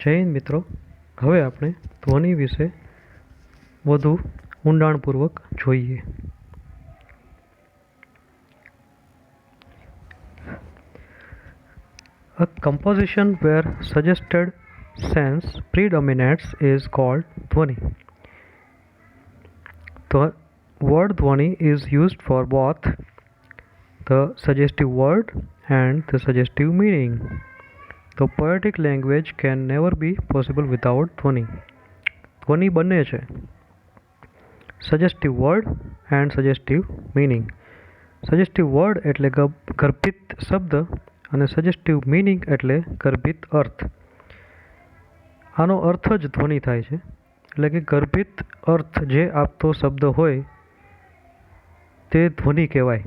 જય હિન્દ મિત્રો, હવે આપણે ધ્વનિ વિશે વધુ ઊંડાણપૂર્વક જોઈએ. A composition where suggested sense predominates is called dhvani. The word dhvani is used for both the suggestive word and the suggestive meaning. The poetic language can never be possible without dhvani. ધ્વનિ બંને છે, suggestive word and suggestive meaning. Suggestive word એટલે ગર્ભિત શબ્દ અને suggestive meaning એટલે ગર્ભિત અર્થ. આનો અર્થ જ ધ્વનિ થાય છે, એટલે કે ગર્ભિત અર્થ જે આપતો શબ્દ હોય તે ધ્વનિ કહેવાય.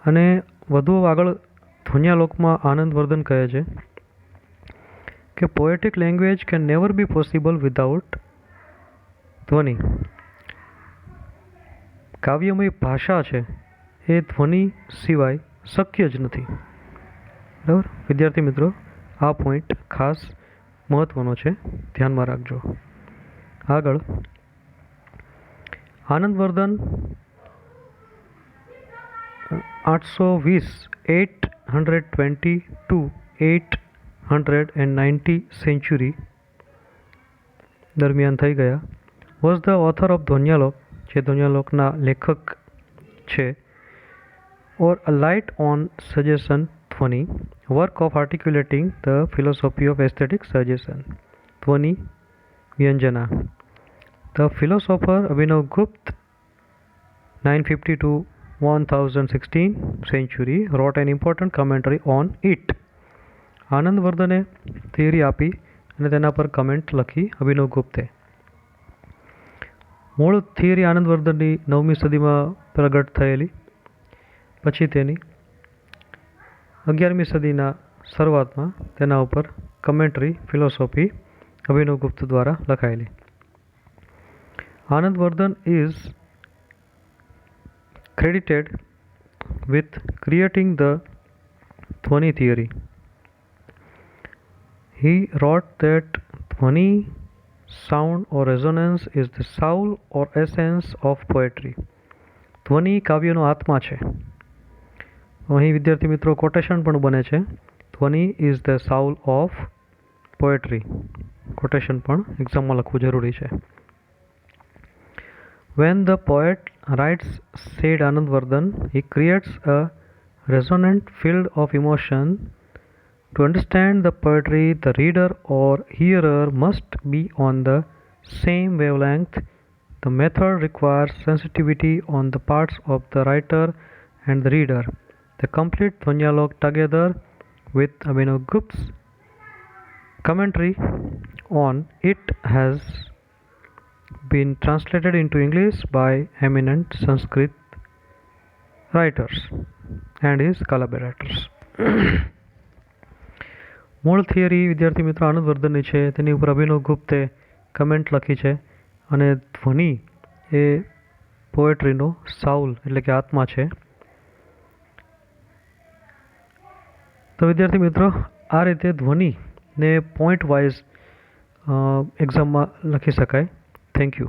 અને વધુ આગળ ધ્વન્યાલોકમાં આનંદવર્ધન કહે છે કે poetic language can never be possible without ધ્વનિ. કાવ્યમય ભાષા છે એ ધ્વનિ સિવાય શક્ય જ નથી. બરાબર વિદ્યાર્થી મિત્રો, આ પોઈન્ટ ખાસ મહત્વનો છે, ધ્યાનમાં રાખજો. આગળ આનંદવર્ધન 820 to 890 સેન્ચુરી દરમિયાન થઈ ગયા. Was the author of Dhvanyaloka, જે ધ્વન્યાલોકના લેખક છે. Or a light on suggestion dhvani, work of articulating the philosophy of aesthetic suggestion. Dhvani vyanjana. The philosopher Abhinav Gupta 950 to 1016 century wrote an important commentary on it. આનંદવર્ધને theory આપી અને તેના પર કમેન્ટ લખી અભિનવ ગુપ્તે. મૂળ થિયરી આનંદવર્ધનની 9મી સદીમાં પ્રગટ થયેલી, પછી તેની 11મી સદીના શરૂઆતમાં તેના ઉપર કમેન્ટરી ફિલોસોફી અભિનવ ગુપ્ત દ્વારા લખાયેલી. આનંદવર્ધન is credited with creating the dhvani theory. He wrote that dhvani, sound or resonance, is the soul or essence of poetry. ધ્વનિ કાવ્યનો આત્મા છે. અહીં વિદ્યાર્થી મિત્રો કોટેશન પણ બને છે, ધ્વનિ is the soul of poetry. Quotation પણ એક્ઝામમાં લખવું જરૂરી છે. When the poet writes, said Anandvardhan, he creates a resonant field of emotion. To understand the poetry, the reader or hearer must be on the same wavelength. The method requires sensitivity on the parts of the writer and the reader. The complete Dhvanyalok, together with Abhinav Gupta's commentary on it, has been translated into English by eminent Sanskrit writers and his collaborators. મૂળ theory વિદ્યાર્થી મિત્રો આનંદવર્ધનની છે, તેની ઉપર અભિનવ Gupte comment લખી છે. અને ધ્વનિ એ પોએટ્રીનો સાઉલ એટલે કે આત્મા છે. તો વિદ્યાર્થી મિત્રો આ રીતે ધ્વનિને પોઈન્ટ વાઇઝ એક્ઝામમાં લખી શકાય. Thank you.